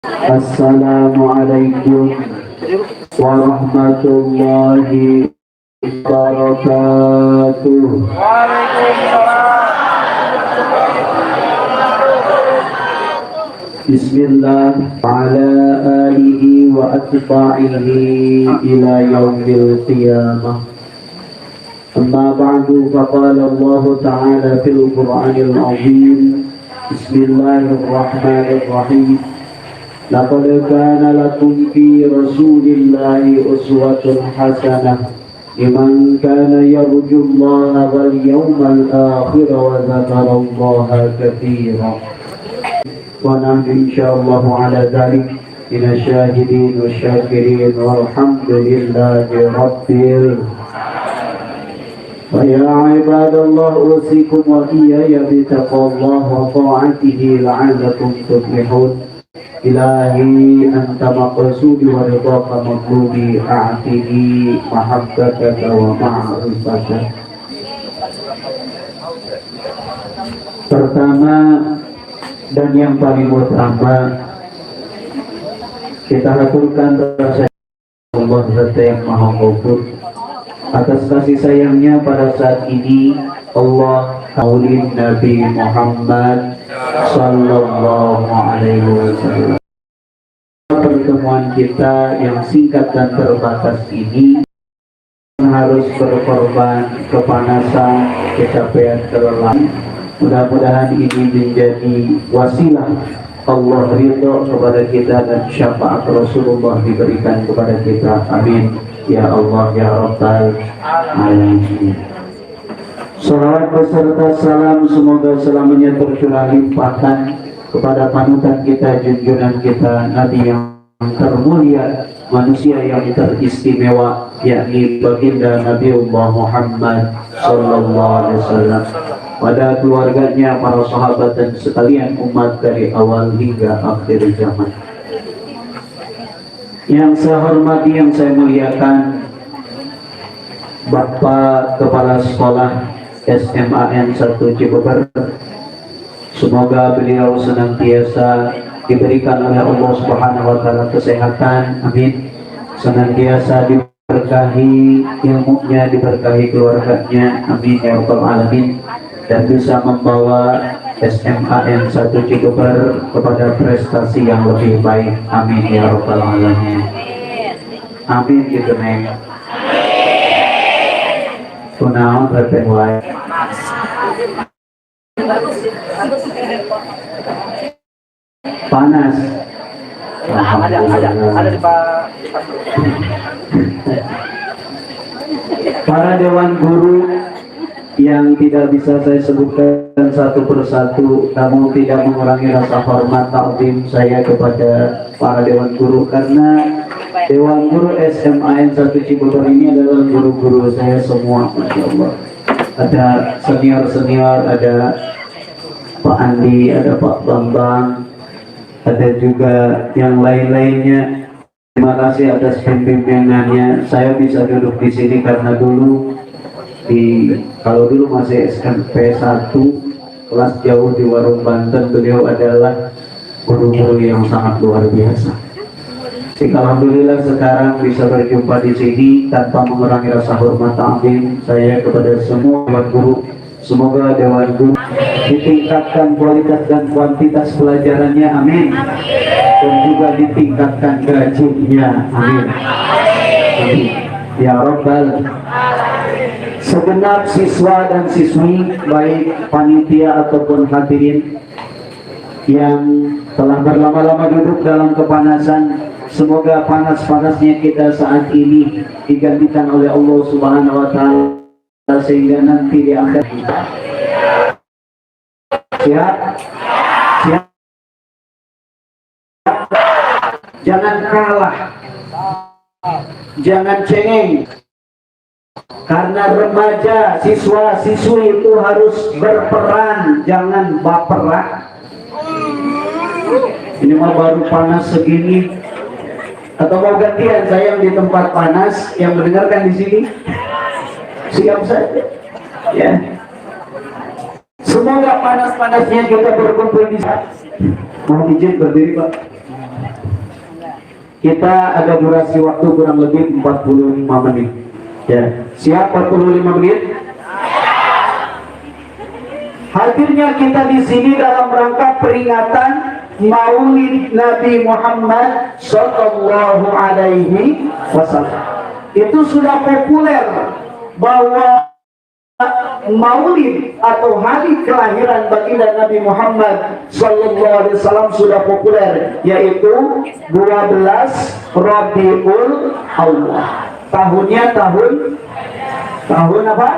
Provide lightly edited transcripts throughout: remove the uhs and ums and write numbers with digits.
Assalamualaikum warahmatullahi wabarakatuh. Bismillah ala alihi wa atba'ihi ila yaumil qiyamah. Amma ba'du, faqala Allah ta'ala fil Qur'anil azim. Bismillahirrahmanirrahim. Laqad kana lakum fi Rasulillahi uswatun hasanah liman kana yarjullaha wal yawmal akhir wa dzakarallaha katsiran. Wa nahnu insyaallah ala dzalik minasyahidin wasyakirin walhamdulillahi rabbil. ويا عباد الله أوصيكم وإياي بتقوى الله وطاعته لعلكم تفلحون. إلهي أنت مقصودي ورضاك مطلوبي أعطني محبتك ومعرفتك. Pertama dan yang paling utama, kita haturkan rasa Allah Zat yang Maha Ghafur atas kasih sayangnya pada saat ini. Allah kaulin Nabi Muhammad Sallallahu Alaihi Wasallam. Pertemuan kita yang singkat dan terbatas ini harus berkorban kepanasan, kecapean, kelelahan. Mudah-mudahan ini menjadi wasilah Allah ridho kepada kita dan syafaat Rasulullah diberikan kepada kita. Amin ya Allah ya Rabbal Alamin. Salawat beserta salam semoga selamanya tercurah limpahkan kepada panutan kita, junjungan kita, Nabi yang termulia, manusia yang teristimewa, yakni baginda Nabiullah Muhammad Sallallahu Alaihi Wasallam, pada keluarganya, para sahabat dan sekalian umat dari awal hingga akhir zaman. Yang saya hormati, yang saya muliakan, Bapak Kepala Sekolah SMAN 1 Cibeber, semoga beliau senantiasa diberikan oleh Allah Subhanahu wa taala kesehatan, amin. Senantiasa diberkahi ilmunya, diberkahi keluarganya, amin ya rabbal alamin, dan bisa membawa SMAN 1 Cibeber kepada prestasi yang lebih baik, amin ya rabbal alamin. Amin gitu neng. Kunaon reten wae. Panas. Ada di Pak. Para dewan guru yang tidak bisa saya sebutkan satu persatu, namun tidak mengurangi rasa hormat takdim saya kepada para dewan guru, karena dewan guru SMAN 1 Cibeber ini adalah guru-guru saya semua, Masya Allah. Ada senior-senior, ada Pak Andi, ada Pak Bambang, ada juga yang lain-lainnya. Terima kasih atas pimpinan-pimpinannya. Saya bisa duduk di sini karena dulu kalau dulu masih SMP 1 kelas jauh di Warung Banten, beliau adalah guru-guru yang sangat luar biasa. Alhamdulillah sekarang bisa berjumpa di sini tanpa mengurangi rasa hormat takdim saya kepada semua dewan guru. Semoga dewan guru ditingkatkan kualitas dan kuantitas pelajarannya, amin. Dan juga ditingkatkan gajinya, amin. Amin ya Rabbal. Segenap siswa dan siswi, baik panitia ataupun hadirin yang telah berlama-lama duduk dalam kepanasan, semoga panas-panasnya kita saat ini digantikan oleh Allah Subhanahu wa taala, sehingga nanti di akhir siap. Jangan kalah, jangan cengeng, karena remaja, siswa, siswi itu harus berperan, jangan baperan. Ini mah baru panas segini. Atau mau gantian saya yang di tempat panas, yang mendengarkan di sini? Siap saja. Ya. Semoga panas-panasnya kita berkumpul di sana. Mohon izin berdiri Pak. Kita ada durasi waktu kurang lebih 45 menit. Ya, siap 45 menit? Hadirnya kita di sini dalam rangka peringatan Maulid Nabi Muhammad Sallallahu Alaihi Wasallam. Itu sudah populer bahwa Maulid atau hari kelahiran baginda Nabi Muhammad Sallallahu Alaihi Wasallam sudah populer, yaitu 12 Rabiul Awwal. Tahunnya tahun apa?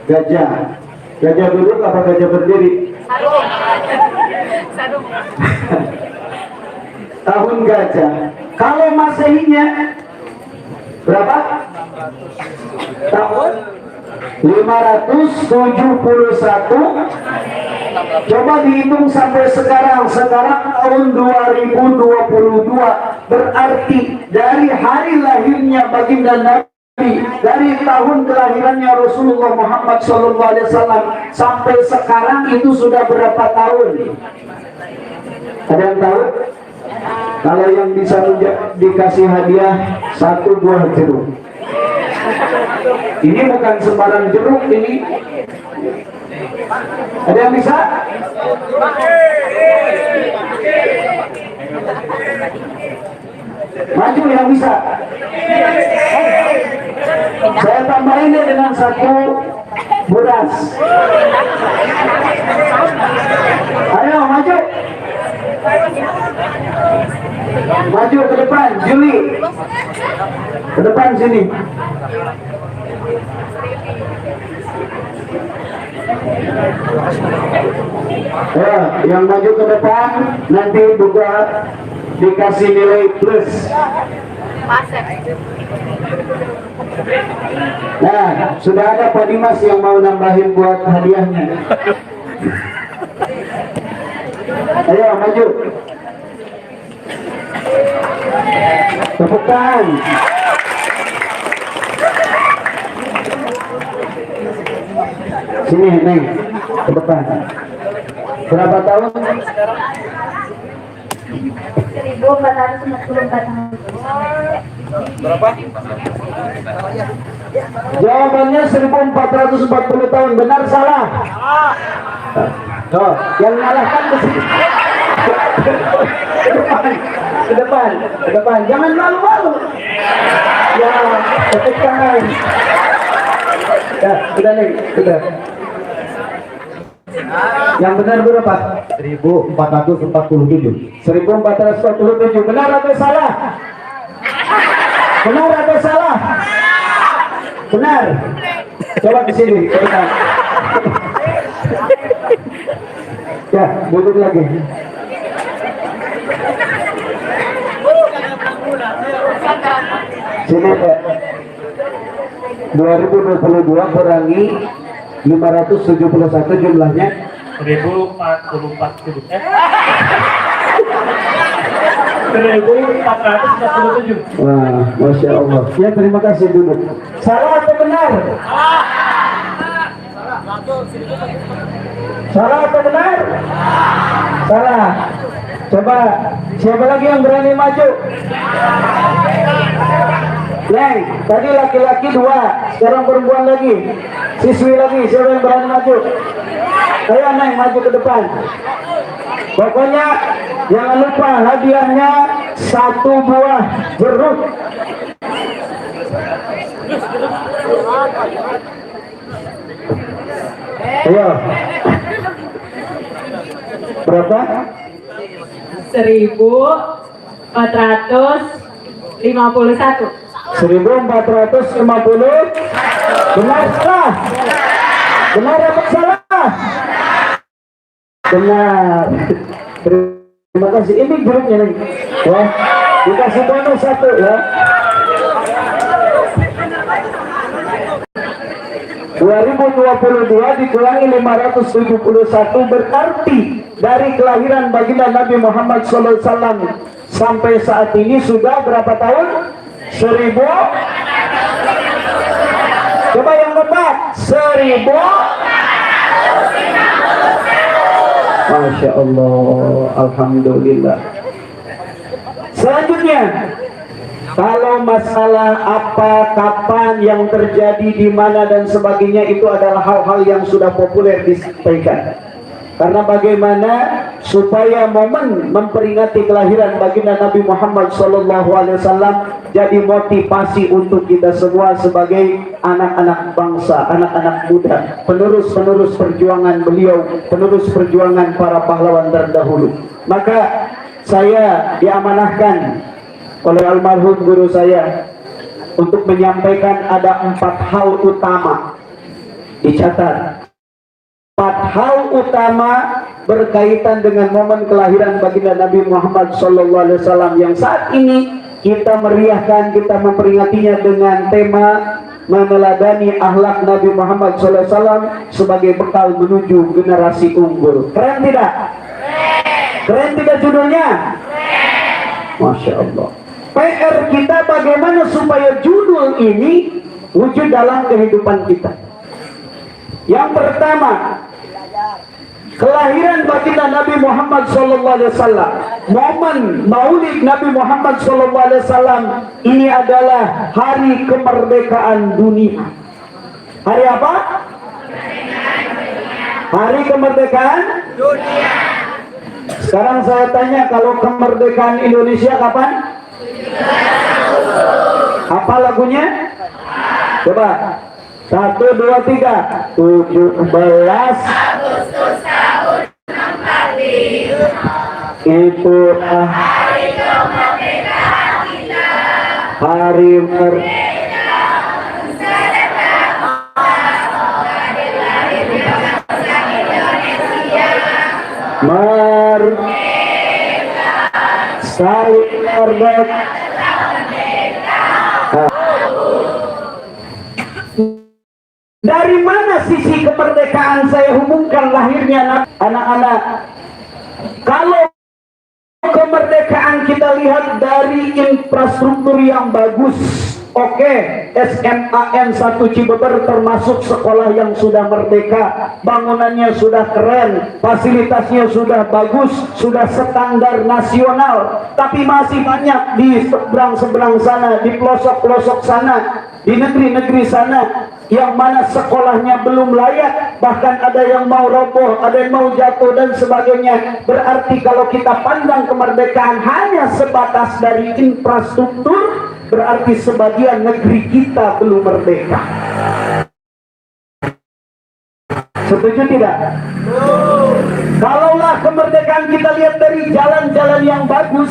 Gajah. Gajah duduk apa gajah berdiri? Tahun gajah. Kalau Masehinya berapa? Tahun 571. Coba dihitung sampai sekarang. Sekarang tahun 2022. Berarti dari hari lahirnya baginda Nabi, dari tahun kelahirannya Rasulullah Muhammad SAW sampai sekarang itu sudah berapa tahun? Ada yang tahu? Kalau yang bisa dikasih hadiah 1 buah jeruk. Ini bukan sembarang jeruk ini. Ada yang bisa? Maju yang bisa. Saya tambahin deh dengan 1 beras. Ayo maju. Maju ke depan, Juli. Ke depan sini. Ya, yang maju ke depan nanti juga dikasih nilai plus. Nah, sudah ada Pak Dimas yang mau nambahin buat hadiahnya. Ayo maju. Tepuk tangan. Sini Neng, ke depan. Berapa tahun? 1444 tahun. Berapa? Jawabannya 1440 tahun. Benar salah? Oh, yang mengalahkan ke sini. Ke depan. Jangan malu-malu. Ya, tepuk tangan. Ya, sudah nih, sudah. Yang benar berapa? 1447. 1447. Benar atau salah? Benar atau salah? Benar. Coba ke sini, cepetan. Ya, duduk lagi. Sini Pak. 2022 kurangi 571 jumlahnya 1044. 1447. Wah, Masya Allah. Ya, terima kasih dulu. Salah atau benar? Salah atau benar? Salah. Coba, siapa lagi yang berani maju? Neng, tadi laki-laki 2, sekarang perempuan lagi. Siswi lagi, siapa yang berani maju? Ayo Neng, maju ke depan. Pokoknya jangan lupa hadiahnya 1 buah jeruk. Ayo. Berapa? 1451. 1450. Benar salah? Benar apa salah? Benar. Terima kasih. Ini jeruknya nih. Ya, dikasih bonus 1 ya. 2022 dikurangi 571 berarti dari kelahiran baginda Nabi Muhammad SAW sampai saat ini sudah berapa tahun? 1000. Coba yang lebat. 1000. Masya Allah. Alhamdulillah. Selanjutnya, kalau masalah apa, kapan, yang terjadi, di mana dan sebagainya, itu adalah hal-hal yang sudah populer disampaikan. Karena bagaimana supaya momen memperingati kelahiran baginda Nabi Muhammad SAW jadi motivasi untuk kita semua sebagai anak-anak bangsa, anak-anak muda, penerus-penerus perjuangan beliau, penerus perjuangan para pahlawan terdahulu. Maka saya diamanahkan oleh almarhum guru saya untuk menyampaikan ada 4 hal utama. Dicatat. 4 hal utama berkaitan dengan momen kelahiran baginda Nabi Muhammad SAW yang saat ini kita meriahkan, kita memperingatinya dengan tema meneladani akhlak Nabi Muhammad SAW sebagai bekal menuju generasi unggul. Keren tidak? Keren tidak judulnya? Masya Allah. PR kita bagaimana supaya judul ini wujud dalam kehidupan kita. Yang pertama, kelahiran baginda Nabi Muhammad SAW, momen Maulid Nabi Muhammad SAW ini adalah hari kemerdekaan dunia. Hari apa? Hari kemerdekaan dunia. Sekarang saya tanya, kalau kemerdekaan Indonesia kapan? Apa lagunya? Coba. 1, 2, 3. 17 Agustus tahun 45. Itu hari kemerdekaan kita. Hari merdeka. Merdeka. Saling merdeka. Dari mana sisi kemerdekaan saya hubungkan lahirnya anak-anak? Kalau kemerdekaan kita lihat dari infrastruktur yang bagus, oke, SMAN 1 Cibeber termasuk sekolah yang sudah merdeka, bangunannya sudah keren, fasilitasnya sudah bagus, sudah standar nasional. Tapi masih banyak di seberang-seberang sana, di pelosok-pelosok sana, di negeri-negeri sana, yang mana sekolahnya belum layak, bahkan ada yang mau roboh, ada yang mau jatuh dan sebagainya. Berarti kalau kita pandang kemerdekaan hanya sebatas dari infrastruktur, berarti sebagian negeri kita belum merdeka. Setuju tidak? Kalaulah kemerdekaan kita lihat dari jalan-jalan yang bagus,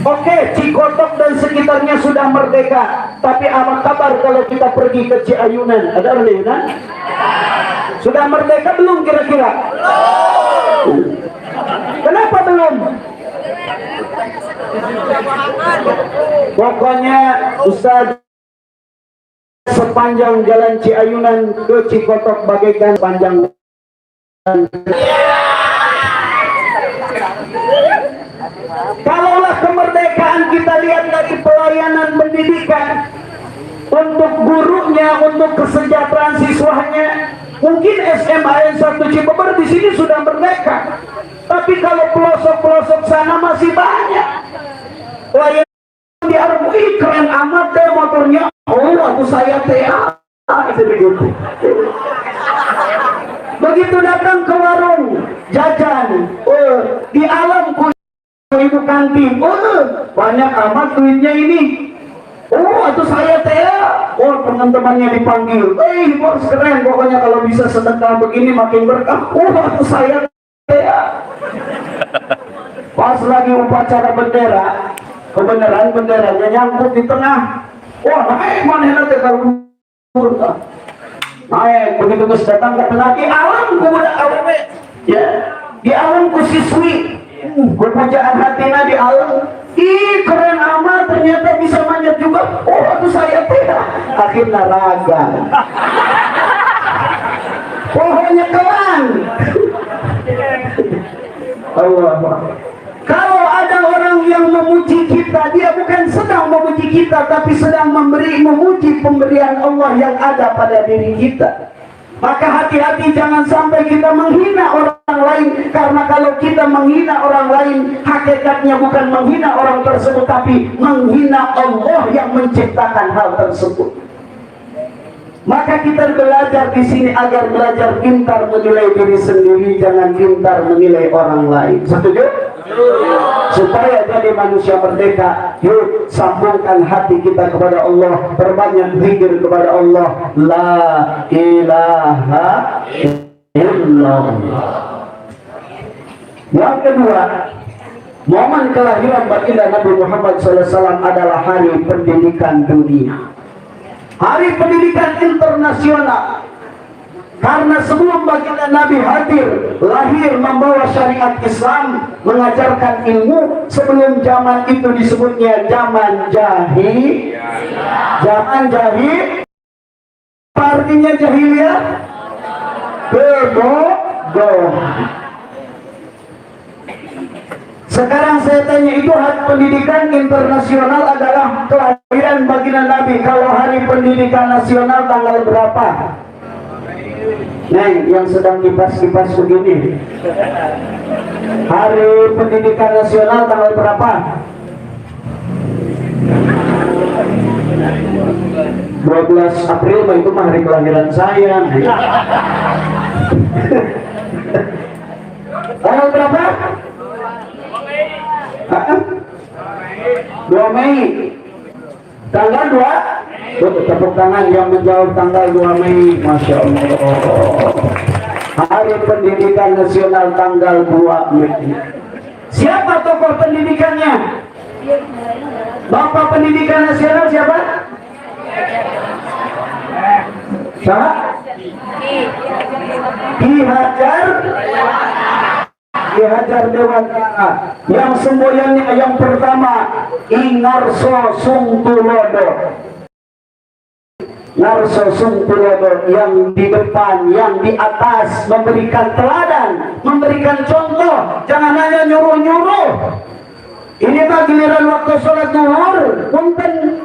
oke, Cikotok dan sekitarnya sudah merdeka. Tapi apa kabar kalau kita pergi ke Ciayunan? Ada orang Ciayunan? Sudah merdeka belum kira-kira? Belum. Kenapa belum? Pokoknya Ustaz, sepanjang jalan Ciayunan ke Cikotok bagaikan panjang. Kalaulah kemerdekaan kita lihat dari pelayanan pendidikan, untuk gurunya, untuk kesejahteraan siswanya, mungkin SMAN 1 Cibeber di sini sudah merdeka. Tapi kalau pelosok-pelosok sana masih banyak. Pelayanan di Armui keren amat deh motornya. Oh, aku saya TA. Begitu datang ke warung jajan, di alamku ibu kantin, banyak amat duitnya ini. Itu saya Tea. Teman-temannya dipanggil. Bos keren, pokoknya kalau bisa sedekah begini makin berkah. Itu saya Tea. Pas lagi upacara bendera, kebenaran benderanya nyangkut di tengah. Naik mana nanti kalau naik begitu terus datang ke tengah di alamku budak awet. Ya, di alamku siswi. Pujaan hatinya di alam. Keren amat, ternyata bisa manjat juga. Itu saya tidak. Akhirnya raga. Pohonnya kelan. Allah. Kalau ada orang yang memuji kita, dia bukan sedang memuji kita, tapi sedang memuji pemberian Allah yang ada pada diri kita. Maka hati-hati jangan sampai kita menghina orang lain, karena kalau kita menghina orang lain, hakikatnya bukan menghina orang tersebut, tapi menghina Allah yang menciptakan hal tersebut. Maka kita belajar di sini agar belajar pintar menilai diri sendiri, jangan pintar menilai orang lain. Setuju? Supaya jadi manusia merdeka, yuk sambungkan hati kita kepada Allah, perbanyak zikir kepada Allah, la ilaha illallah. Yang kedua, momen kelahiran baginda Nabi Muhammad SAW adalah hari pendidikan dunia, hari pendidikan internasional. Karena sebelum baginda Nabi hadir, lahir membawa syariat Islam, mengajarkan ilmu. Sebelum zaman itu disebutnya zaman jahil. Zaman jahil, apa artinya jahiliyah? Kebodohan. Sekarang saya tanya, itu hari pendidikan internasional adalah kelahiran baginda Nabi. Kalau hari pendidikan nasional tanggal berapa? Neng, yang sedang kipas-kipas begini, hari pendidikan nasional tanggal berapa? 12 April, itu mah hari kelahiran saya. Tanggal berapa? 2 Mei. Tanggal 2. Tepuk tangan yang menjawab tanggal 2 Mei. Masya Allah. Hari pendidikan nasional tanggal 2 Mei. Siapa tokoh pendidikannya? Bapak pendidikan nasional siapa? Siapa? Ki Hajar Dewantara. Yang semboyannya yang pertama Ingarso Sungtulodo. Narso Sungtulodo, yang di depan, yang di atas, memberikan teladan, memberikan contoh, jangan hanya nyuruh-nyuruh. Ini mah giliran waktu sholat zuhur, punten.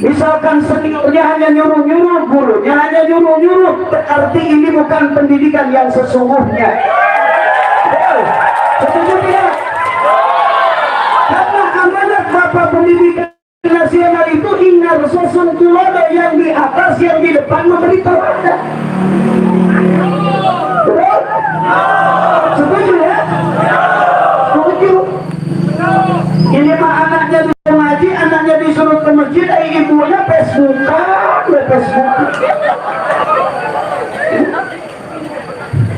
Misalkan seniornya hanya nyuruh-nyuruh, gurunya hanya nyuruh-nyuruh, berarti ini bukan pendidikan yang sesungguhnya. Setuju tidak? Karena amanat Bapak Pendidikan Nasional itu ingat susun tulodo, yang di atas, yang di depan memberi teladan. Betul? Setuju ya? Setuju. Ini mah anaknya disuruh ngaji, anaknya disuruh ke masjid, ibunya Facebook.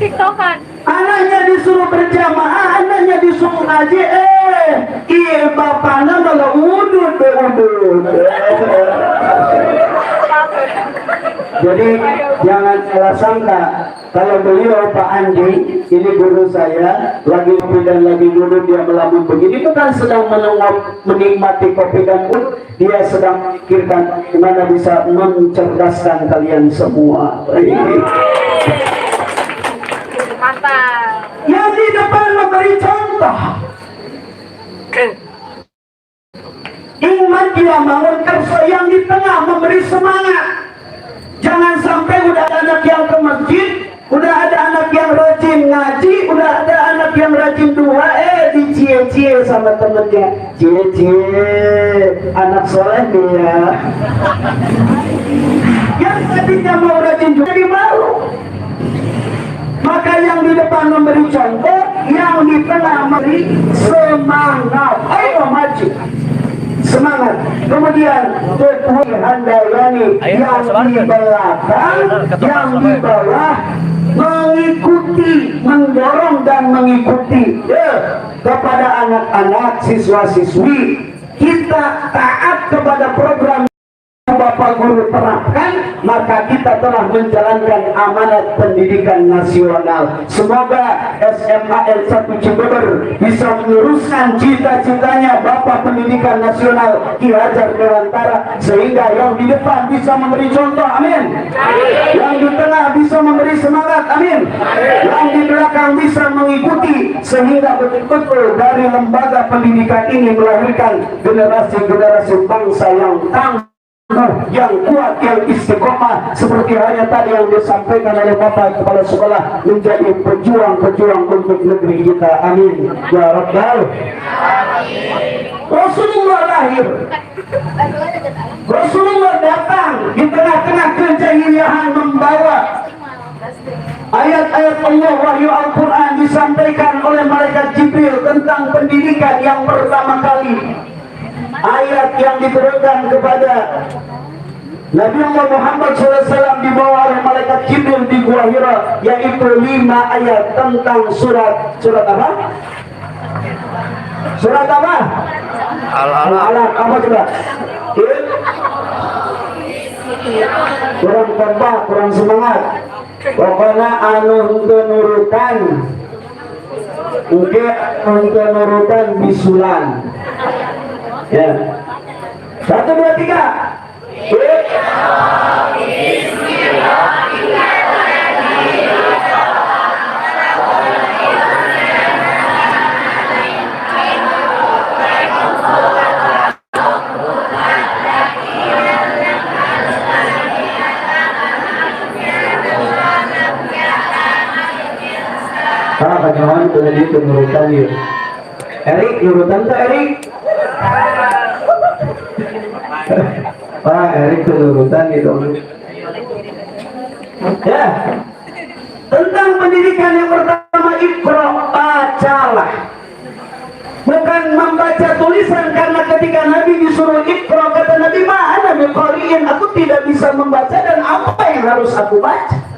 TikTokan. Anaknya disuruh berjamaah, anaknya disuruh ngaji, bapaknya malah udut. Jadi jangan salah sangka, kalau beliau Pak Andi, ini guru saya, lagi kopi dan lagi duduk dia melamun begini, itu kan sedang menikmati kopi dan dia sedang memikirkan gimana bisa mencerdaskan kalian semua. Yang di depan memberi contoh, iman dia bangun kerso, yang di tengah memberi semangat. Jangan sampai udah ada anak yang ke masjid, udah ada anak yang rajin ngaji, udah ada anak yang rajin doa, dicie-cie sama temennya, cie-cie anak soleh dia. Yang tadinya mau rajin juga jadi malu. Maka yang di depan memberi contoh, yang di tengah memberi semangat. Ayo maju, semangat. Kemudian Deputi Handayani yang di belakang, yang di bawah mengikuti, mendorong dan mengikuti kepada anak-anak siswa-siswi. Kita taat kepada program Bapak Guru terapkan, maka kita telah menjalankan amanat pendidikan nasional. Semoga SMAN 1 Jember bisa meneruskan cita-citanya Bapak Pendidikan Nasional Ki Hajar Dewantara, sehingga yang di depan bisa memberi contoh, amin. Yang di tengah bisa memberi semangat, amin. Yang di belakang bisa mengikuti, sehingga betul-betul dari lembaga pendidikan ini melahirkan generasi-generasi bangsa yang tangguh, yang kuat, yang istiqomah, seperti hanya tadi yang disampaikan oleh Bapak Kepala Sekolah, menjadi pejuang-pejuang untuk negeri kita. Amin ya Rabbal. Rasulullah lahir, Rasulullah datang di tengah-tengah kejahiliahan, membawa ayat-ayat Allah, wahyu Al-Quran disampaikan oleh malaikat Jibril tentang pendidikan yang pertama kali. Ayat yang diturunkan kepada Nabi Muhammad SAW dibawa oleh malaikat Jibril di Gua Hira, yaitu 5 ayat tentang surat apa? Surat apa? Al-Alaq. Apa coba? Kurang kompak, kurang semangat. Pokoknya anu nurutan, nurutan bisulan. Ya. 1, 2, 3. Kawan tadi nurutan ya. Erik nurutan tuh Erik. Pak Erik nurutan gitu. Ya. Tentang pendidikan yang pertama, Iqra, bacalah. Bukan membaca tulisan, karena ketika Nabi disuruh Iqra, kata Nabi, "Ma'ana biqari'in," aku tidak bisa membaca, dan apa yang harus aku baca?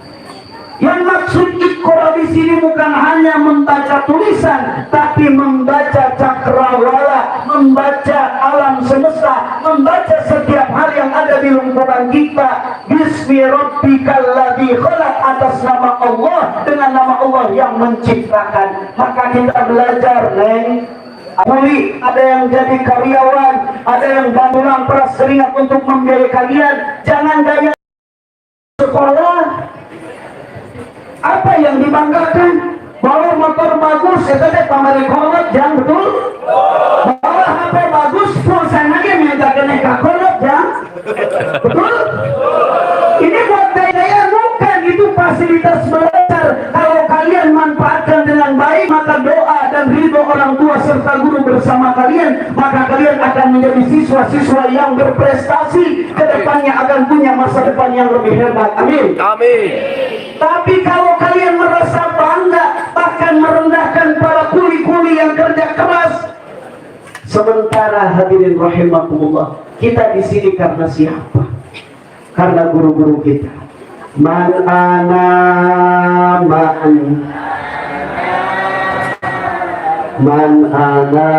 Yang maksud Iqra di sini bukan hanya membaca tulisan, tapi membaca cakrawala, membaca alam semesta, membaca setiap hal yang ada di lingkungan kita. Bismi rabbikal ladzi khalaq, atas nama Allah, dengan nama Allah yang menciptakan. Maka kita belajar, Neng. Kuli, ada yang jadi karyawan, ada yang bantuan peras keringat untuk membiayai kalian. Jangan gaya sekolah. Apa yang dibanggakan? Bawa motor bagus, itu teh pamari kolot, jang, betul? Bawa HP bagus, pulsa lagi minta kena kolot, jang, betul? Ini buat daya bukan, itu fasilitas belajar. Kalau kalian manfaatkan dengan baik, maka doa dan ridho orang tua serta guru bersama kalian, maka kalian akan menjadi siswa-siswa yang berprestasi, kedepannya akan punya masa depan yang lebih hebat. Amin. Amin. Tapi kalau kalian merasa bangga, bahkan merendahkan para kuli-kuli yang kerja keras, sementara hadirin rahimakumullah, kita di sini karena siapa? Karena guru-guru kita. Man ana ma'an, man ana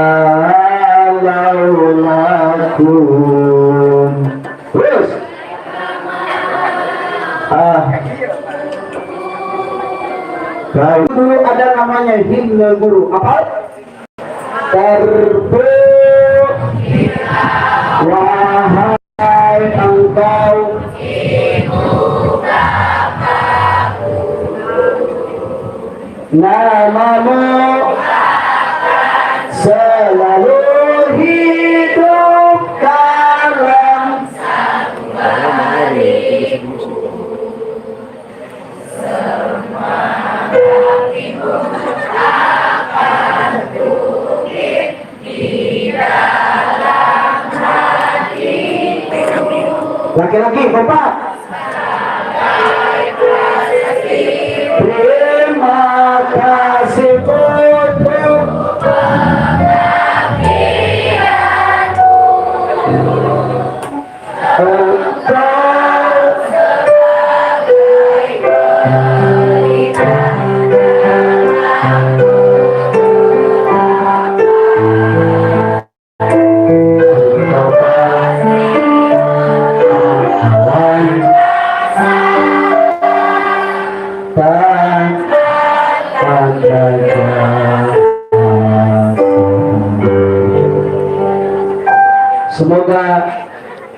laulakum. Terus dulu ada namanya himne guru. Apa? Terbu wahai engkau namamu selalu hidup dalam laki-laki, bapak. Terima kasih untuk semoga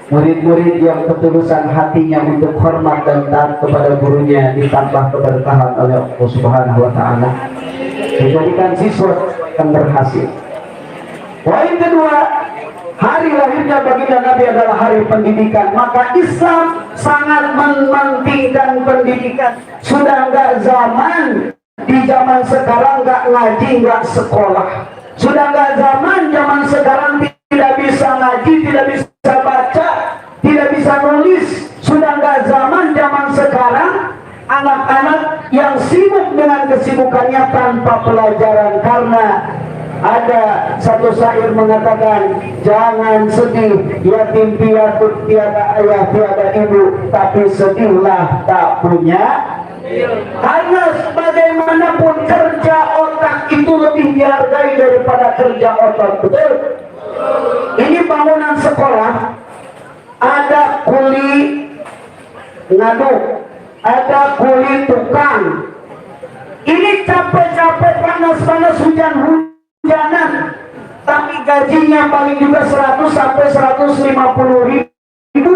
murid-murid yang ketulusan hatinya untuk hormat dan taat kepada gurunya ditambah keberkahan oleh Allah Subhanahu wa taala, menjadikan siswa yang berhasil. Poin kedua, hari lahirnya Maulidnya baginda Nabi adalah hari pendidikan, maka Islam sangat mementingkan pendidikan. Sudah nggak zaman, di zaman sekarang nggak ngaji, nggak sekolah. Sudah nggak zaman sekarang tidak bisa ngaji, tidak bisa baca, tidak bisa nulis. Sudah nggak zaman sekarang anak-anak yang sibuk dengan kesibukannya tanpa pelajaran. Karena ada satu syair mengatakan, jangan sedih yatim piatu tiada ayah tiada ibu, tapi sedihlah tak punya. Karena bagaimanapun kerja otak itu lebih dihargai daripada kerja otot, betul? Ini bangunan sekolah, ada kuli ngaduk, ada kuli tukang. Ini capek-capek, panas-panas, hujan-hujanan, tapi gajinya paling juga 100 sampai 150 ribu.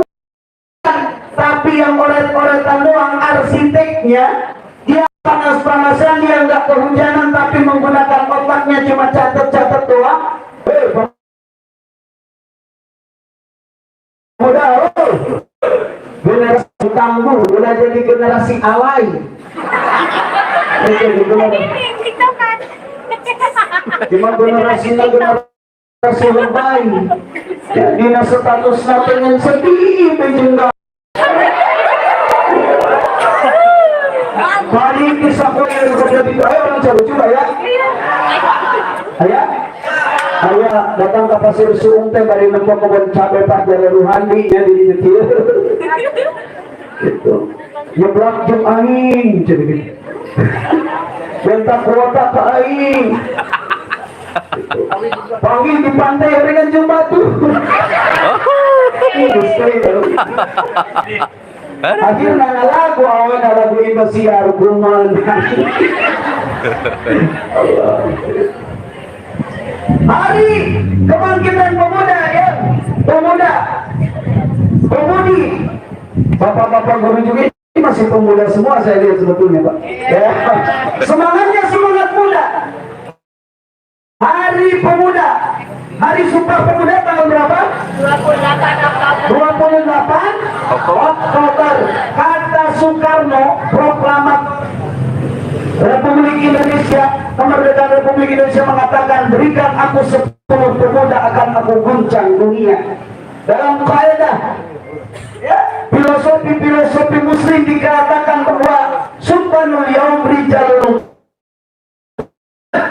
Tapi yang oret-oretan doang, arsiteknya, dia panas-panasan, dia nggak kehujanan, tapi menggunakan otaknya cuma catat-catat doang. Udah, generasi tangguh, udah jadi generasi alay. Cuma generasinya generasi lebay. Jadi statusnya pengen sedih, pengen balik kisah ko yang terjadi. Ayo orang cari coba ya. Ayo datang ke pasir suung teh bari nempo kebun cabai Pak Jare Ruhandi ya di dieu. Gitu. Nyeblak jeung aing jadi gitu. Benta kuota ke aing. Panggil di pantai dengan jeung batu. Akhirnya lagu awan lagu Indosiar kuman. Hari kebangkitan pemuda ya, pemudi. Bapak-bapak guru juga ini masih pemuda semua saya lihat sebetulnya Pak. Ya. Semangatnya semangat muda. Hari pemuda, hari Sumpah Pemuda tanggal berapa? 28 Oktober. Kata Soekarno, proklamat Republik Indonesia, kemerdekaan Republik Indonesia mengatakan, berikan aku 10 pemuda akan aku guncang dunia. Dalam kaidah ya, filosofi muslim dikatakan bahwa subhanul yaum rijalun,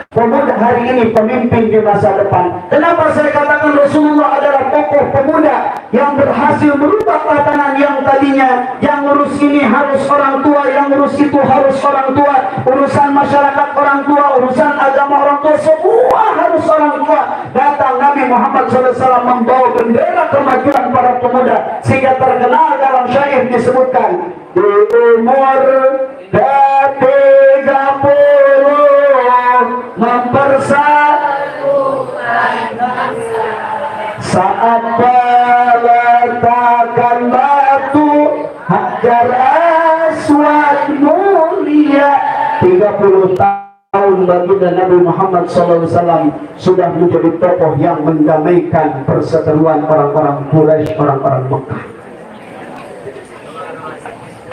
pemuda hari ini pemimpin di masa depan. Kenapa saya katakan Rasulullah adalah tokoh pemuda yang berhasil merubah tatanan yang tadinya yang ngurus ini harus orang tua, yang ngurus itu harus orang tua, urusan masyarakat orang tua, urusan agama orang tua, semua harus orang tua. Datang Nabi Muhammad SAW membawa bendera kemajuan para pemuda, sehingga terkenal dalam syair disebutkan, di umur ke-30 mempersatukan bangsa, saat meletakkan batu Hajar Aswad mulia. 30 tahun baginda Nabi Muhammad SAW sudah menjadi tokoh yang mendamaikan perseteruan orang-orang Quraisy, orang-orang Mekah.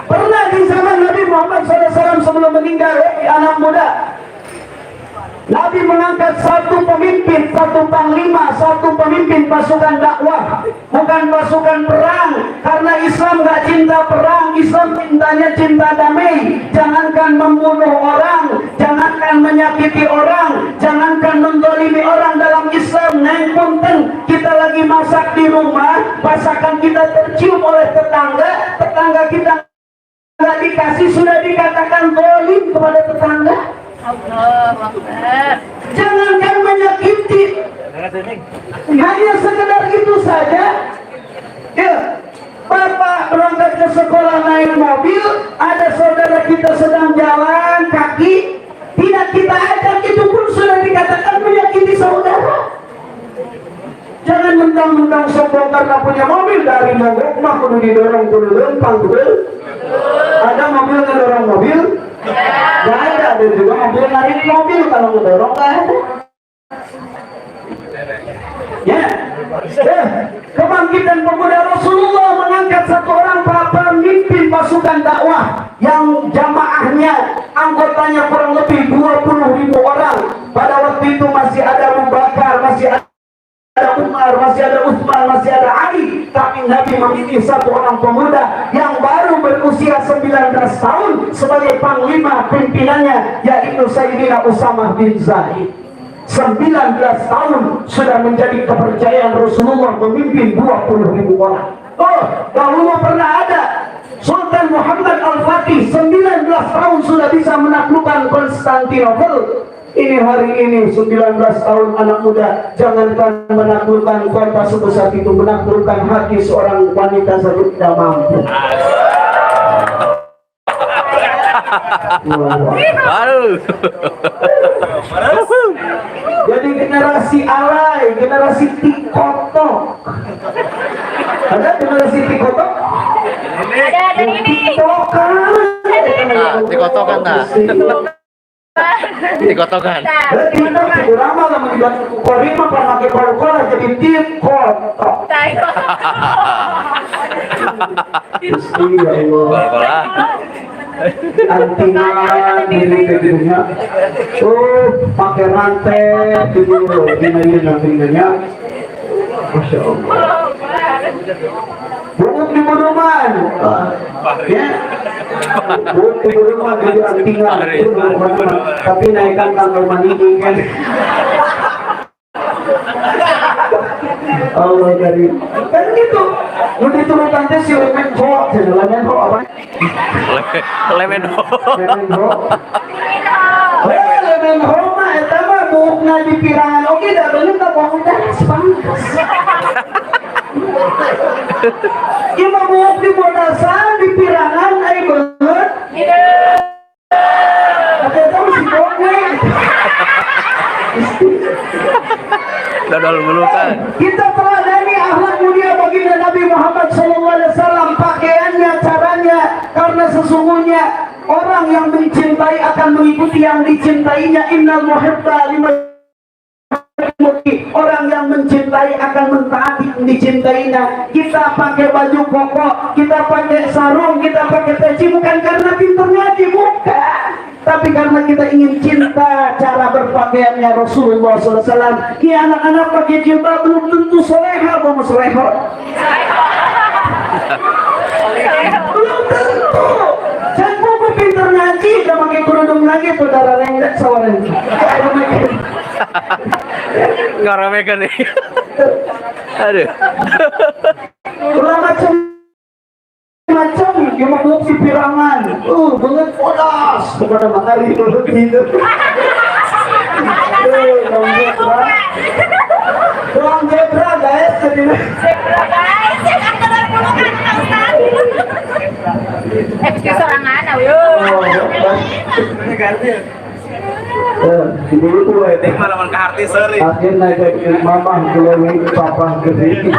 Pernah di zaman Nabi Muhammad SAW sebelum meninggal, anak muda, Nabi mengangkat satu pemimpin, satu panglima, satu pemimpin pasukan dakwah, bukan pasukan perang. Karena Islam gak cinta perang, Islam cintanya cinta damai. Jangankan membunuh orang, jangankan menyakiti orang, jangankan mendolimi orang dalam Islam. Neng punten, kita lagi masak di rumah, masakan kita tercium oleh tetangga, tetangga kita gak dikasih, sudah dikatakan dolim kepada tetangga. Jangankan menyakiti, hanya sekedar itu saja. Ya, Bapak berangkat ke sekolah naik mobil, ada saudara kita sedang jalan kaki, tidak kita ajak, itu pun sudah dikatakan menyakiti saudara. Jangan mentang-mentang sombong karena punya mobil, dari mogok mah kudu didorong, kudu lempang, kudu. Ada mobil ngedorong mobil? Gak ada, dan juga mobil narik mobil kalau ngedorong gak ada. Ya, Kebangkitan pemuda Rasulullah mengangkat satu orang pemimpin pasukan dakwah yang jamaahnya anggotanya kurang lebih 20.000 orang. Pada waktu itu masih ada Abu Bakar, masih ada Umar, masih ada Utsman, masih ada Ali. Tapi Nabi memilih satu orang pemuda yang baru berusia 19 tahun sebagai panglima pimpinannya, yaitu Sayyidina Usamah bin Zaid. 19 tahun sudah menjadi kepercayaan Rasulullah memimpin 20.000 orang. Oh, dahulu pernah ada Sultan Muhammad Al-Fatih, 19 tahun sudah bisa menaklukkan Konstantinopel. Ini hari ini 19 tahun anak muda, jangankan menaklukkan kota sebesar itu, menaklukkan hati seorang wanita saja tidak mampu. Baru. Jadi generasi alay, generasi tikotok. Ada generasi tikotok? Ada ini. Tikotokan. Dikotokan dah. Dikotokan. Tikotokan. Lama lah mengibat korima pakai kol-kol jadi tikotok. Gusti Allah. Antingan diri-dirinya. Oh, pakai rantai di nantinya. Masya Allah. Bunguk di buduman. Ya. Bunguk di buduman jadi antingan. Tapi naikkan tanggal mandiri kan. Allah dari kan gitu. Udah itu tante si lemen ho, lemen ho apa? Lemen ho. Lemen ho. Lemen ho mah eta mah buukna di pirangan oge da beuneu ka bangunan sepangkas. Ieu mah buuk di bodasan di pirangan ai beungeut. Ate tahu si boknya. Dodol mulu kan. Kita teladani akhlak mulia baginda Nabi Muhammad SAW, pakaiannya, caranya, karena sesungguhnya orang yang mencintai akan mengikuti yang dicintainya. Innal muhibba liman yuhibbu. Orang yang mencintai akan mentaati yang dicintainya. Kita pakai baju koko, kita pakai sarung, kita pakai peci bukan karena pinternya bukan, tapi karena kita ingin cinta cara berpakaiannya Rasulullah SAW. Ya anak-anak pakai jilbab belum tentu soleha, mau soleha. Belum tentu. Jangan buku pinter ngaji, udah pakai kerudung lagi, saudara renggak sawaran. Ngaramekan nih. Aduh. Ulah macam yang mau si pirangan, banget podas kepada matahari itu gitu. Ruang zebra guys, jadi Sorangan ayo. Dulu tuh Malaman ke artis seri. akhirnya jadi mama gelowing papa gede.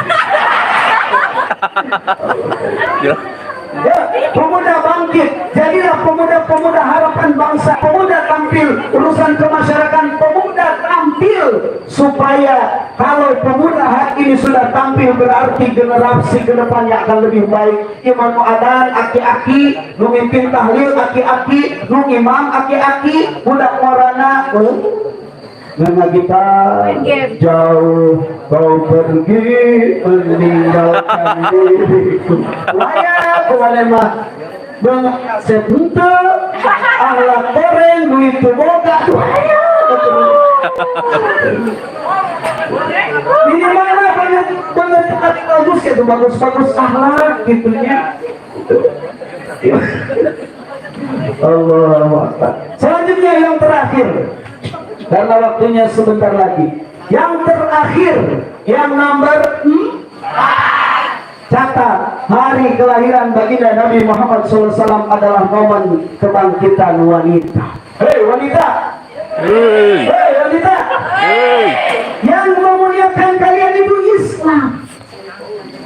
Ya, pemuda bangkit, jadilah pemuda-pemuda harapan bangsa. Pemuda tampil urusan kemasyarakatan, pemuda tampil supaya kalau pemuda hari ini sudah tampil berarti generasi kedepannya akan lebih baik. Imam muadzan aki-aki, nu mimpin tahlil aki-aki, nu imam aki-aki, budak morana dengan kita jauh kau pergi meninggalkan diriku. Layak kepada mah sebentar akhlak goreng duit boga. Ini mana banyak sekali bagus ya, bagus-bagus akhlak gitunya. Allahu Akbar. Selanjutnya yang terakhir, karena waktunya sebentar lagi. Yang terakhir, yang nomor 4, catat hari kelahiran baginda Nabi Muhammad SAW adalah momen kebangkitan wanita. Hei wanita, hei wanita, yang memuliakan kalian itu Islam.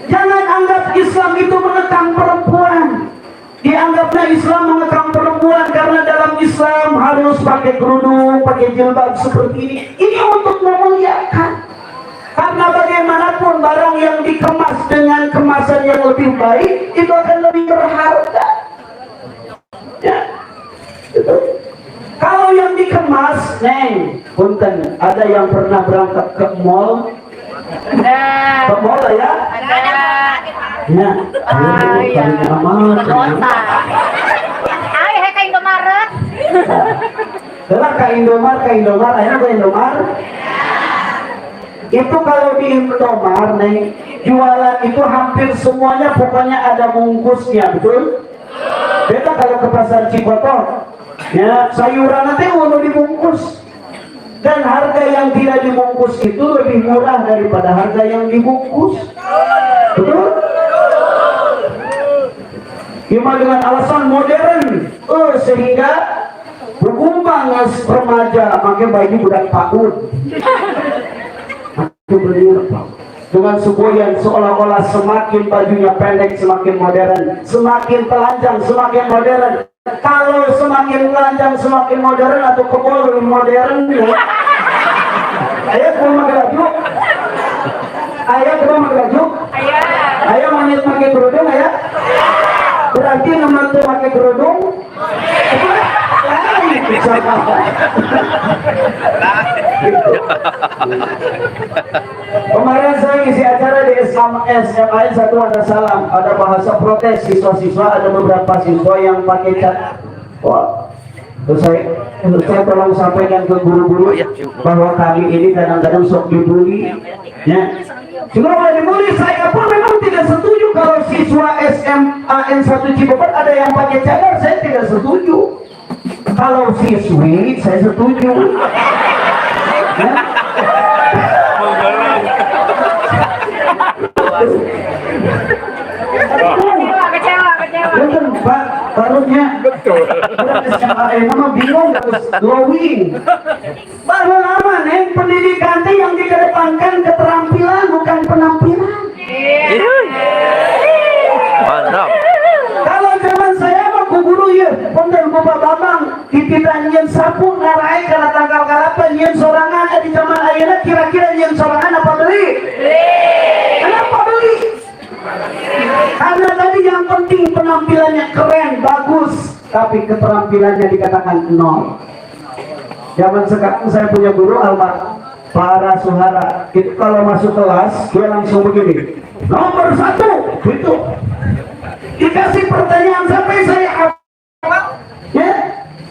Jangan anggap Islam itu mengekang perempuan. Dianggapnya Islam mengekang perempuan karena dalam Islam harus pakai kerudung, pakai jilbab seperti ini. Ini untuk memuliakan. Karena bagaimanapun barang yang dikemas dengan kemasan yang lebih baik itu akan lebih berharga. Ya, gitu. Kalau yang dikemas, neng, punten, ada yang pernah berangkat ke mall? Ke mall lah ya? Ada. Ya, Iya. amat. Kota. Ay, kayak Indomaret. Setelah ke Indomar, akhirnya ke Indomar. Itu kalau di Indomar, neng, jualan itu hampir semuanya pokoknya ada bungkusnya, betul? Beda kalau ke pasar Cipotong, ya sayuran nanti udah dibungkus. Dan harga yang tidak dibungkus itu lebih murah daripada harga yang dibungkus, betul? Cuma dengan alasan modern, sehingga berkembang remaja, makin baju budak PAUD. Aku berdiri dengan semboyan seolah-olah semakin bajunya pendek semakin modern, semakin telanjang semakin modern. Kalau semakin telanjang semakin modern atau kebol lebih modern, ya. Ayo kurang magelajuk, ayo kurang magelajuk, ayo manit pakai kerudung, ayo. Berarti nomor tuh pakai kerudung. Kemarin saya ngisi acara di SMA 1 ada salam, ada bahasa protes siswa-siswa, ada beberapa siswa yang pakai cat. Wah, terus saya tolong sampaikan ke guru-guru bahwa kami ini kadang-kadang sok dibully, ya. Cuma kalau dibully, saya pun memang tidak setuju kalau siswa SMA N1 Cibubur ada yang pakai cadar, saya tidak setuju. Kalau siswi, saya setuju. Ya? Kecewa. Betul, Pak. Barunya. Betul. SMA nama bingung harus glowing. Baru lama nih pendidikan yang dikedepankan keterampilan bukan penampilan. Mantap. Kalau zaman saya mah ku guru ya, pondok Bapak Bambang titipan nyen sapu ngarai kana tangkal kalapan nyen sorangan di zaman ayeuna kira-kira nyen sorangan apa beli? Kenapa beli? Karena tadi yang penting penampilannya keren, bagus, tapi keterampilannya dikatakan nol. Zaman sekarang saya punya guru almarhum para Suhara, itu kalau masuk kelas dia langsung begini, nomor 1, gitu. Dikasih pertanyaan sampai saya hafal, ya.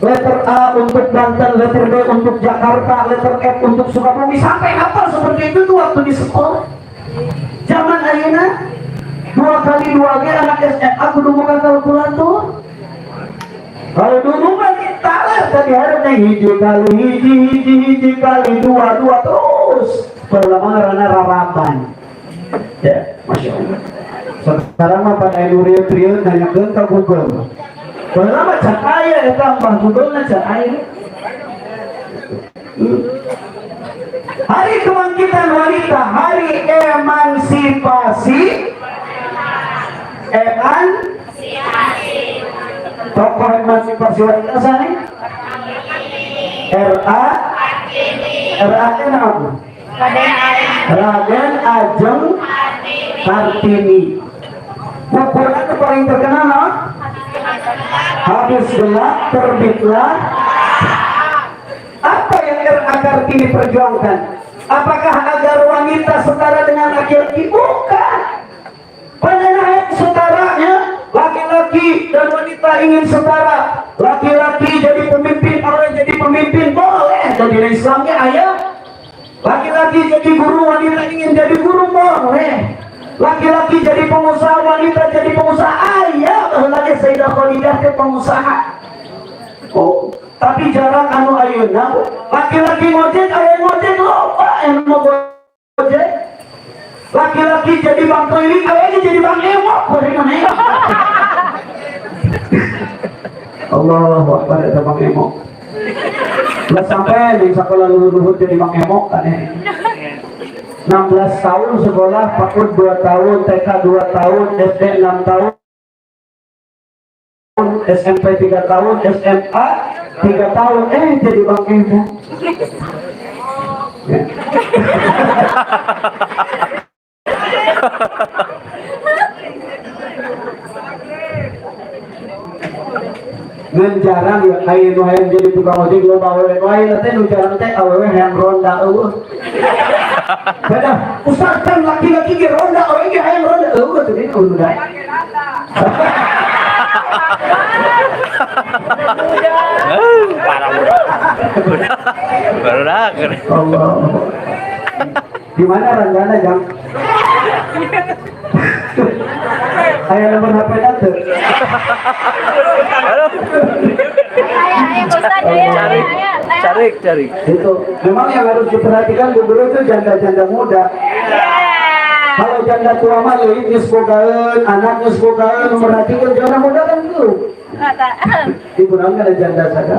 Letter A untuk Banten, letter B untuk Jakarta, letter F untuk Sukabumi, sampai hafal seperti itu tuh waktu di sekolah. Zaman ayeuna 2 kali 2 ge anak SMA kudu buka kalkulator. Kalau dulu mah kita lah tadi harusnya hiji kali 2 terus berlama-lama rarapan. Ya, Masya Allah. Sekarang mah pada rieu-rieu nanyakeun ka Google. Baheula mah can aya eta mah Google-na can aya. Hari Kebangkitan Wanita, hari emansipasi. Tokoh emansipasi wanita sana? RA apa? Raden Ajeng Kartini. Bukunya itu paling terkenal, no? Habis gelap terbitlah. Apa yang RA Kartini perjuangkan? Apakah agar wanita setara dengan laki-laki? Bukan. Penyenahan setaranya, laki-laki dan wanita ingin setara. Laki-laki jadi pemimpin, orang jadi pemimpin boleh. Jadi Islamnya ayah. Laki-laki jadi guru, wanita ingin jadi guru boleh. Laki-laki jadi pengusaha, wanita jadi pengusaha ayah. Lagi Sayyidah Khadidah ke pengusaha. Oh, tapi jarang anu ayeuna laki-laki ngojek, ayah ngojek loba yang mau ngojek. Laki-laki jadi bang keliling, ayahnya jadi bang emok. Bagaimana? Allahu Akbar, itu bang emok. Nggak sampai di sekolah luhur jadi bang emok kan ya. 16 tahun sekolah, PAUD 2 tahun, TK 2 tahun, SD 6 tahun, SMP 3 tahun, SMA 3 tahun, jadi bang emok. Ya. Ngan jarang ya kayak nu hayang jadi tukang ojek lo bawa wae teh nu jarang teh awewe hayang ronda eueuh. Beda ustaz kan laki-laki ge ronda awewe ge hayang ronda eueuh teh dina udah. Baru dah. Allah. Gimana ranjana jam? Aya nomor HP teh. Cari. Itu memang yang harus diperhatikan gubernur itu janda-janda muda. Kalau janda tua mah leuwih geus bogaeun, anak geus bogaeun, memperhatikan janda muda kan itu. Ibu nang ada janda saja.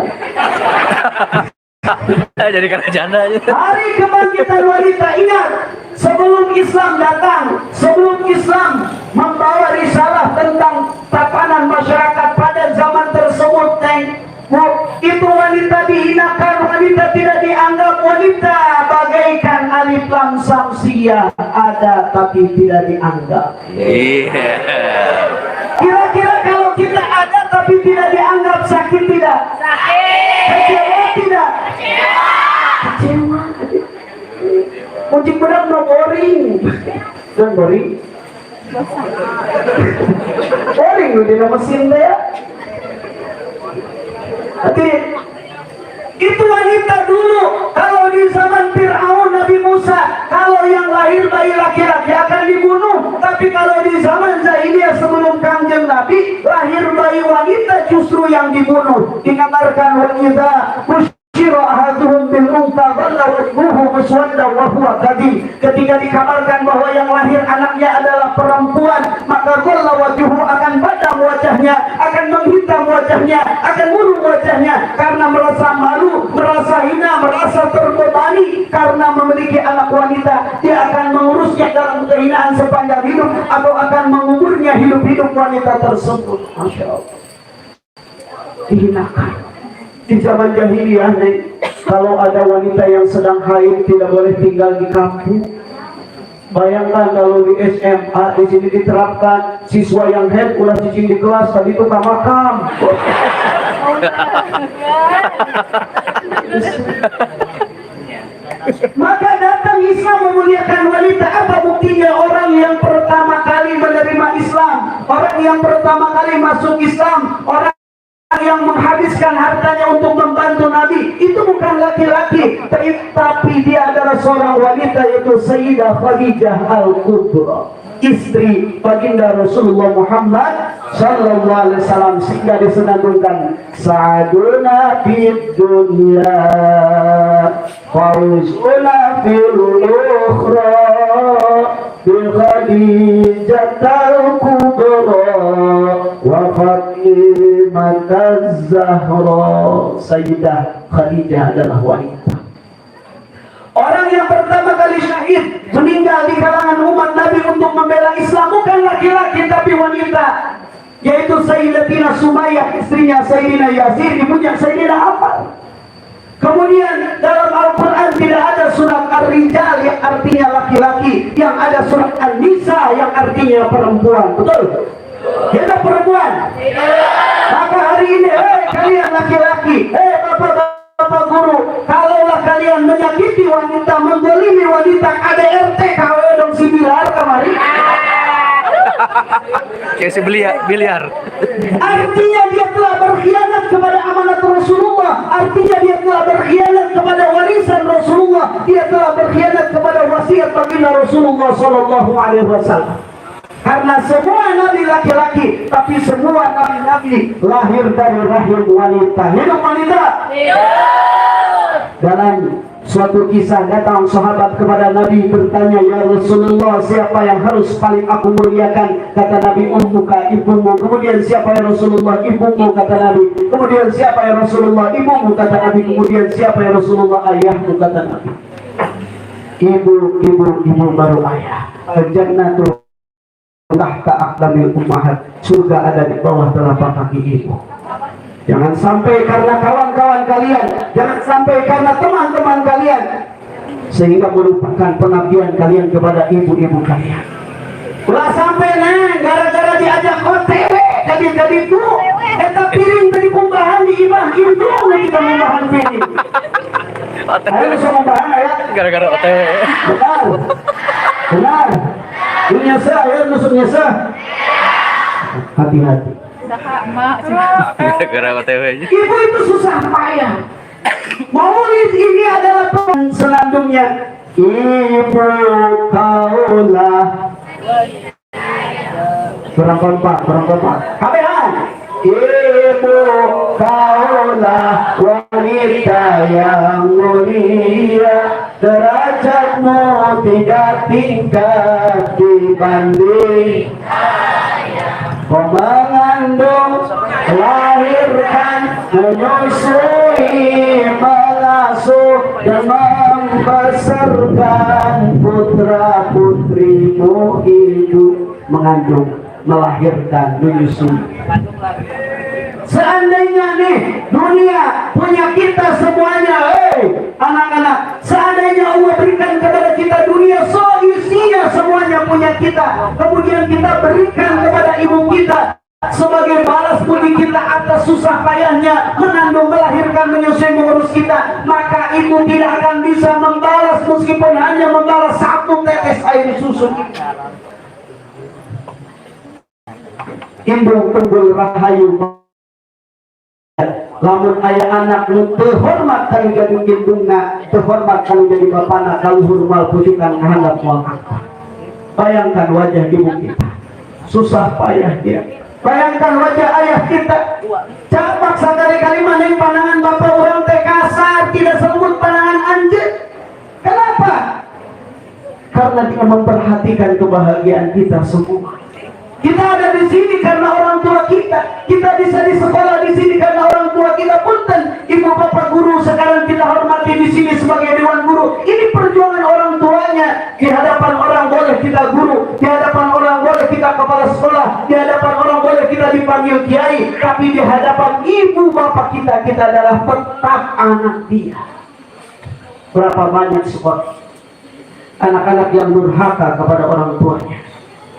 Jadi karena janda aja. Hari kebangkitan wanita, ingat, sebelum Islam datang, sebelum Islam membawa risalah tentang tatanan masyarakat pada zaman tersebut, itu wanita dihinakan, wanita tidak dianggap, wanita bagaikan alif lam samsiyah, ada tapi tidak dianggap. Iya. Kira-kira kalau kita ada tapi tidak dianggap, sakit tidak? Sakit. Kecewa tidak? Kecewa. Kucing benar no boring. Dan boring. Boring di mesin deh ya. Hati. Itu wanita dulu. Kalau di zaman Fir'aun, Nabi Musa, kalau yang lahir bayi laki-laki akan dibunuh. Tapi kalau di zaman Jahiliyah sebelum Kangjeng Nabi, lahir bayi wanita justru yang dibunuh. Dikabarkan wanita Syira ahaduhum bil unta dhalla wajhuhu muswaddan wa huwa kadhib. Ketika dikabarkan bahwa yang lahir anaknya adalah perempuan, maka dhalla wajhuhu akan padam wajahnya, akan menghitam wajahnya, akan murung wajahnya karena merasa malu, merasa hina, merasa terbebani karena memiliki anak wanita. Dia akan mengurusnya dalam kehinaan sepanjang hidup atau akan menguburnya hidup-hidup wanita tersebut. Masya Allah. Dihinakan. Di zaman jahiliyah nih, kalau ada wanita yang sedang haid tidak boleh tinggal di kampung. Bayangkan kalau di SMA di sini diterapkan siswa yang haid ulah cicing di kelas tadi itu makam. Maka datang Islam memuliakan wanita. Apa buktinya? Orang yang pertama kali menerima Islam, orang yang pertama kali masuk Islam, orang yang menghabiskan hartanya untuk membantu Nabi itu bukan laki-laki, tapi dia adalah seorang wanita, yaitu Sayyidah Khadijah Al-Kubra, istri baginda Rasulullah Muhammad sallallahu alaihi wasallam, sehingga disenandungkan sa'aduna fid dunya fauzuna fil ukhra bi Khadijatul Kubra wa Fatimah Zahra. Sayyidah Khadijah adalah wanita, orang yang pertama kali syahid meninggal di kalangan umat Nabi untuk membela Islam, bukan laki-laki tapi wanita, yaitu Sayyidatina Sumayyah, istrinya Sayyidina Yazid, ibunya Sayyidina Affan. Kemudian dalam Al-Quran tidak ada surat Ar-Rijal yang artinya laki-laki, yang ada surat An-Nisa yang artinya perempuan. Betul? Kita perempuan. Maka hari ini, kalian laki-laki, bapak guru, kalaulah kalian menyakiti wanita, mendolimi wanita, KDRT KW dong si Bilar kemarin. Kayak si biliar. Artinya dia telah berkhianat kepada amanat Rasulullah, artinya dia telah berkhianat kepada warisan Rasulullah, dia telah berkhianat kepada wasiat baginda Rasulullah sallallahu alaihi wasallam. Karena semua nabi laki-laki, tapi semua nabi-nabi lahir dari rahim wanita. Hidup wanita. Dalam suatu kisah datang sahabat kepada Nabi bertanya, ya Rasulullah, siapa yang harus paling aku muliakan? Kata Nabi, ummuka, ibumu. Kemudian siapa ya Rasulullah? Ibumu, kata Nabi. Kemudian siapa ya Rasulullah? Ibumu, kata Nabi. Kemudian siapa ya Rasulullah? Ayahmu, kata Nabi. Ibu baru ayah. Al-jannatu tahta aqdamil ummahat. Surga ada di bawah telapak kaki ibu. Jangan sampai karena kawan-kawan kalian, jangan sampai karena teman-teman kalian, sehingga melupakan pengabdian kalian kepada ibu-ibu kalian. Ulah sampai neng gara-gara diajak OTW jadi itu eta piring tadi kumbahan di imah itu kita kumbahan piring. Ayo bisa kumbahan ya. Gara-gara OTW. Benar. Benar. Dunia sah ya musuhnya sah. Hati-hati. Gara-gara OTW aja. Ibu itu susah payah. Maulid ini adalah senandungnya. Ibu kaulah. Kurang kompak. Kabehan. Ibu kaulah wanita yang mulia, derajatmu tidak tingkat dibanding. Kau mengandung, melahirkan, menyusui, mengasuh, dan membesarkan putra putrimu itu. Mengandung, melahirkan, menyusui. Seandainya nih dunia punya kita semuanya, anak-anak, seandainya Allah berikan kepada kita dunia isinya semuanya punya kita, kemudian kita berikan kepada ibu kita sebagai balas budi kita atas susah payahnya mengandung, melahirkan, menyusui, mengurus kita, maka ibu tidak akan bisa membalas meskipun hanya membalas satu tetes air susu kita. Indung tunggul rahayu, lamun ayah anak nu terhormat kali jadi indungna, terhormat kali jadi bapana, kalau hurmal pujukan ngahandap moal akbar. Bayangkan wajah ibu kita, susah payah dia. Bayangkan wajah ayah kita, capak sakali-kali maning pandangan bapak orang teh kasar, tidak selembut pandangan anjing. Kenapa? Karena dia memperhatikan kebahagiaan kita semua. Kita ada di sini karena orang tua kita. Kita bisa di sekolah di sini karena orang tua kita. Punten, ibu bapak guru sekarang kita hormati di sini sebagai dewan guru. Ini perjuangan orang tuanya. Di hadapan orang boleh kita guru, di hadapan orang boleh kita kepala sekolah, di hadapan orang boleh kita dipanggil kiai, tapi di hadapan ibu bapak kita adalah tetap anak dia. Berapa banyak sekolah anak-anak yang durhaka kepada orang tuanya,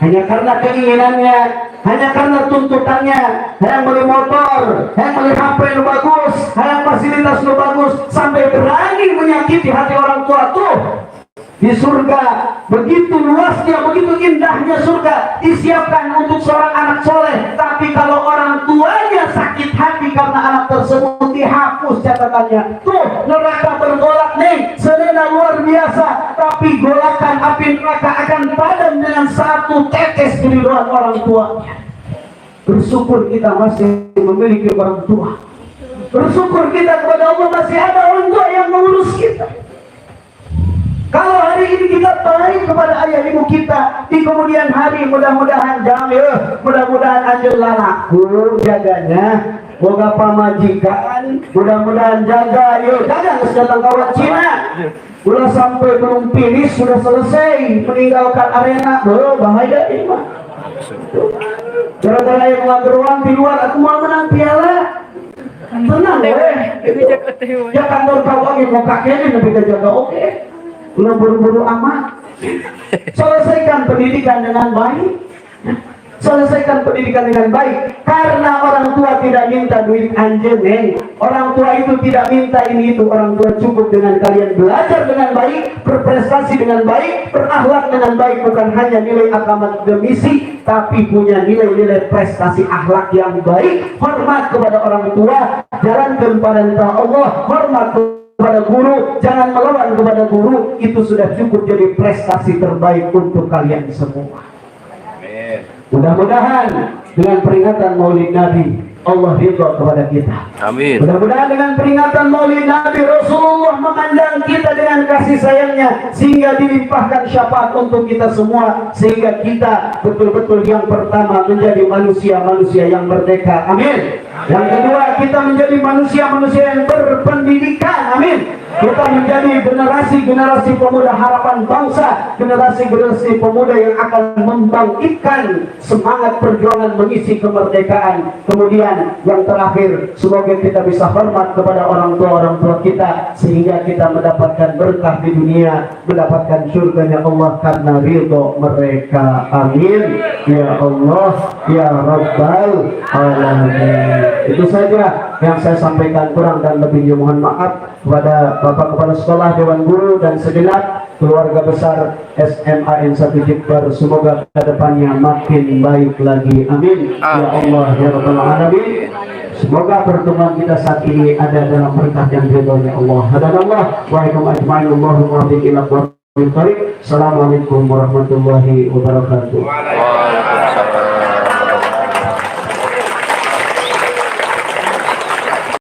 hanya karena keinginannya, hanya karena tuntutannya, yang beli motor, yang beli HP yang bagus, yang fasilitas yang bagus, sampai berani menyakiti hati orang tua tuh. Di surga begitu luasnya, begitu indahnya surga disiapkan untuk seorang anak soleh. Tapi kalau orang tuanya sakit hati karena anak tersebut, dihapus catatannya. Tuh neraka bergolak nih, selena luar biasa. Tapi golakan api neraka akan padam dengan satu tetes kerinduan orang tuanya. Bersyukur kita masih memiliki orang tua. Bersyukur kita kepada Allah masih ada orang tua yang mengurus kita. Kalau hari ini kita baik kepada ayah ibu kita, di kemudian hari mudah-mudahan mudah-mudahan anjur lalaku jaganya, boga pamajikan, mudah-mudahan jaga, jaga datang kawan Cina. Udah sampai belum finish, sudah selesai meninggalkan arena, bahaya ini mah. Gara-gara yang ngageruan di luar, aku mau menang piala. Tenang ya kantor kau lagi mau kakeknya lebih jaga oke. Belum buru-buru amat. Selesaikan pendidikan dengan baik. Selesaikan pendidikan dengan baik. Karena orang tua tidak minta duit anjing. Orang tua itu tidak minta ini itu. Orang tua cukup dengan kalian belajar dengan baik, berprestasi dengan baik, berakhlak dengan baik. Bukan hanya nilai akademisi, tapi punya nilai-nilai prestasi akhlak yang baik. Hormat kepada orang tua, jalankan perintah Allah, hormat kepada guru, jangan melawan kepada guru. Itu sudah cukup jadi prestasi terbaik untuk kalian semua. Mudah-mudahan dengan peringatan Maulid Nabi, Allah ridha kepada kita. Amin. Mudah-mudahan dengan peringatan Maulid Nabi, Rasulullah memandang kita dengan kasih sayangnya, sehingga dilimpahkan syafaat untuk kita semua, sehingga kita betul-betul yang pertama menjadi manusia-manusia yang merdeka. Amin. Yang kedua, kita menjadi manusia-manusia yang berpendidikan. Amin. Kita menjadi generasi-generasi pemuda harapan bangsa, generasi-generasi pemuda yang akan membangkitkan semangat perjuangan mengisi kemerdekaan. Kemudian yang terakhir, semoga kita bisa hormat kepada orang tua kita sehingga kita mendapatkan berkah di dunia, mendapatkan surganya Allah karena ridho mereka. Amin ya Allah ya Rabbal Alamin. Itu saja yang saya sampaikan, kurang dan lebihnya mohon maaf kepada Bapak Kepala Sekolah, Dewan Guru dan segenap keluarga besar SMAN 1 Jember. Semoga kedepannya makin baik lagi. Amin ya Allah ya Rabbal Alamin. Semoga pertemuan kita saat ini ada dalam berkah dan ridhonya Allah. Hadanallah wa ikum ajma'in Allahumma muwaffiq ila aqwamit thoriq. Assalamualaikum warahmatullahi wabarakatuh. Waalaikumsalam.